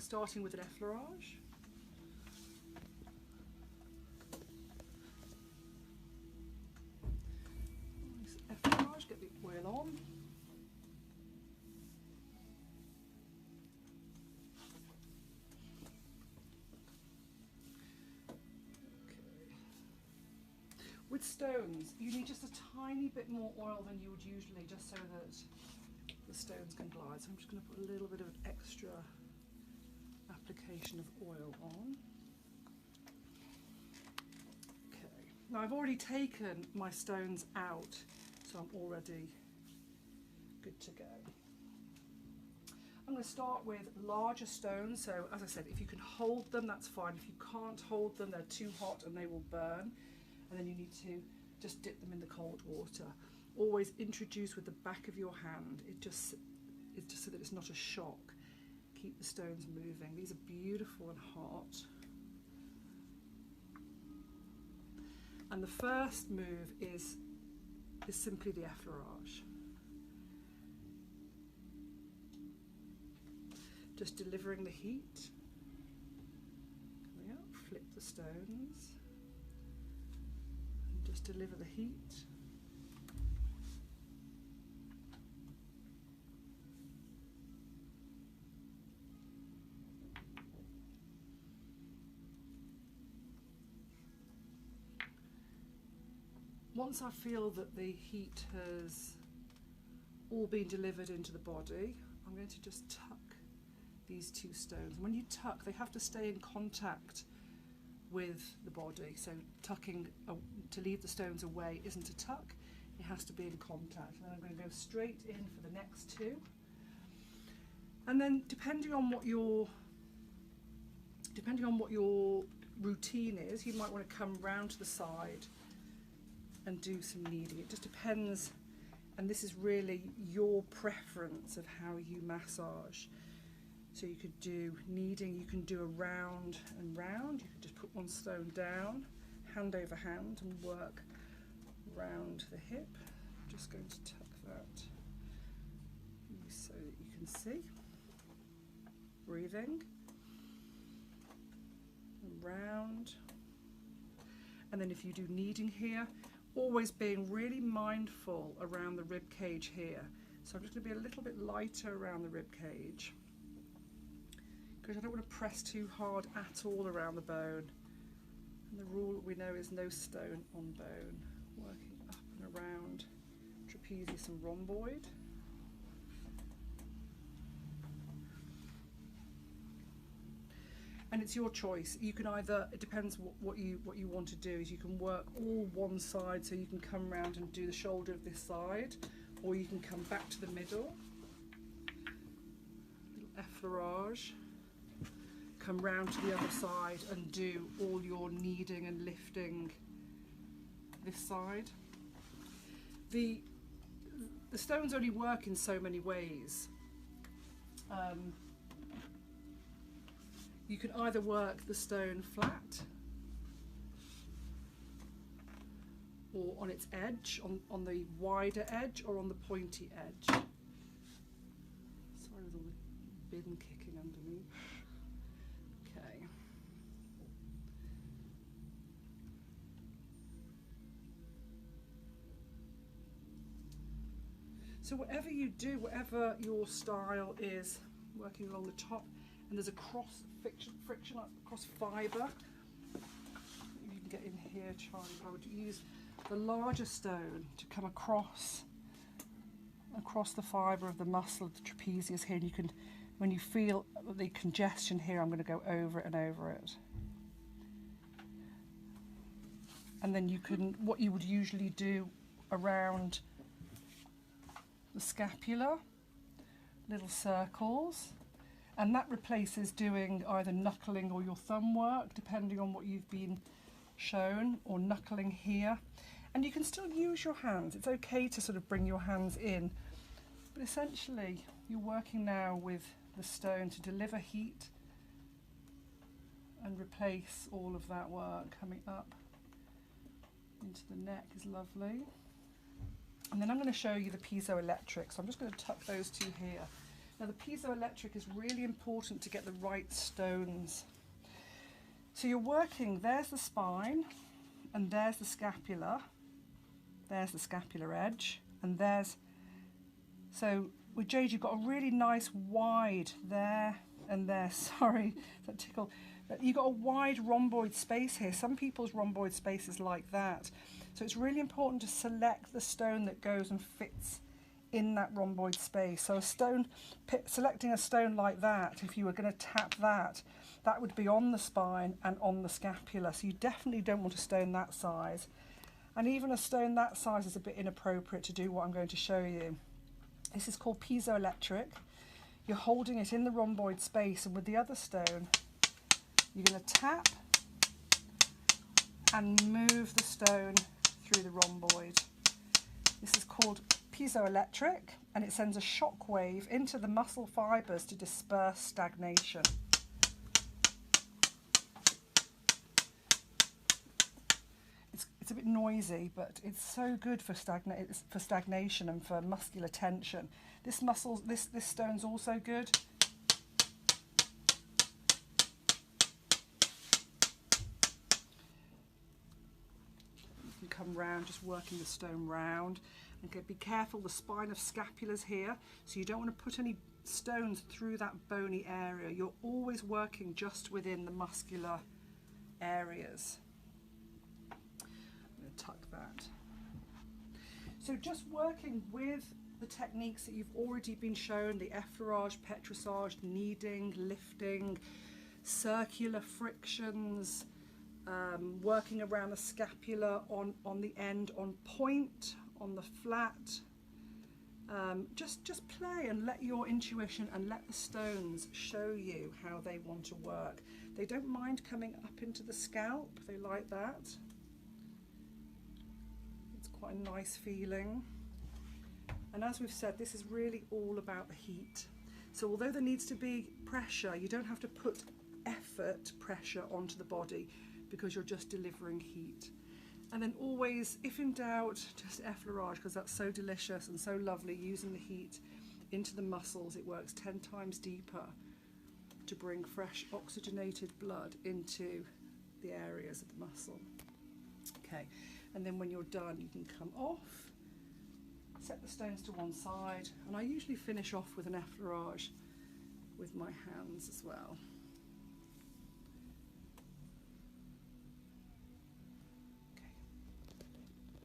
starting with an effleurage. Nice effleurage, get the oil on. With stones, you need just a tiny bit more oil than you would usually, just so that the stones can glide. So I'm just going to put a little bit of an extra application of oil on. Okay, now I've already taken my stones out, so I'm already good to go. I'm going to start with larger stones. So as I said, if you can hold them, that's fine. If you can't hold them, they're too hot and they will burn. And then you need to just dip them in the cold water. Always introduce with the back of your hand. It's just so that it's not a shock. Keep the stones moving. These are beautiful and hot. And the first move is simply the effleurage. Just delivering the heat. Coming up, flip the stones. Just deliver the heat. Once I feel that the heat has all been delivered into the body, I'm going to just tuck these two stones. When you tuck, they have to stay in contact with the body, so tucking to leave the stones away isn't a tuck, it has to be in contact. And then I'm going to go straight in for the next two, and then depending on what your routine is, you might want to come round to the side and do some kneading. It just depends, and this is really your preference of how you massage. So you could do kneading, you can do a round and round, you could just put one stone down, hand over hand, and work round the hip. I'm just going to tuck that so that you can see. Breathing, and round. And then if you do kneading here, always being really mindful around the rib cage here. So I'm just going to be a little bit lighter around the rib cage, because I don't want to press too hard at all around the bone. And the rule we know is no stone on bone. Working up and around trapezius and rhomboid. And it's your choice. You can either, it depends what you want to do, is you can work all one side, so you can come round and do the shoulder of this side, or you can come back to the middle. Little effleurage. Come round to the other side and do all your kneading and lifting this side. The stones only work in so many ways. You can either work the stone flat or on its edge, on the wider edge, or on the pointy edge. Sorry, there's all the bin kicking underneath. Okay. So whatever you do, whatever your style is, working along the top, and there's a cross friction across fibre. You can get in here, Charlie. I would use the larger stone to come across the fibre of the muscle of the trapezius here. And you can, when you feel the congestion here, I'm going to go over it and over it. And then you can, what you would usually do around the scapula, little circles. And that replaces doing either knuckling or your thumb work, depending on what you've been shown, or knuckling here. And you can still use your hands. It's okay to sort of bring your hands in. But essentially, you're working now with the stone to deliver heat and replace all of that work. Coming up into the neck is lovely. And then I'm going to show you the piezoelectric. So I'm just going to tuck those two here. Now the piezoelectric is really important to get the right stones. So you're working, there's the spine, and there's the scapula, there's the scapular edge, and there's, so with Jade you've got a really nice wide there and there, sorry, that tickle, but you've got a wide rhomboid space here. Some people's rhomboid space is like that. So it's really important to select the stone that goes and fits in that rhomboid space. So a stone, selecting a stone like that, if you were going to tap that, that would be on the spine and on the scapula. So you definitely don't want a stone that size. And even a stone that size is a bit inappropriate to do what I'm going to show you. This is called piezoelectric. You're holding it in the rhomboid space, and with the other stone, you're going to tap and move the stone through the rhomboid. This is called piezoelectric, and it sends a shock wave into the muscle fibres to disperse stagnation. It's a bit noisy, but it's so good for stagnation and for muscular tension. This stone's also good. You can come round, just working the stone round. And be careful, the spine of scapula's here, so you don't want to put any stones through that bony area. You're always working just within the muscular areas. I'm going to tuck that. So just working with the techniques that you've already been shown, the effleurage, petrissage, kneading, lifting, circular frictions, working around the scapula on the end, on point, on the flat. Just play and let your intuition and let the stones show you how they want to work. They don't mind coming up into the scalp, they like that. It's quite a nice feeling. And as we've said, this is really all about the heat. So although there needs to be pressure, you don't have to put pressure onto the body, because you're just delivering heat. And then always, if in doubt, just effleurage, because that's so delicious and so lovely, using the heat into the muscles. It works 10 times deeper to bring fresh oxygenated blood into the areas of the muscle. Okay, and then when you're done, you can come off, set the stones to one side, and I usually finish off with an effleurage with my hands as well.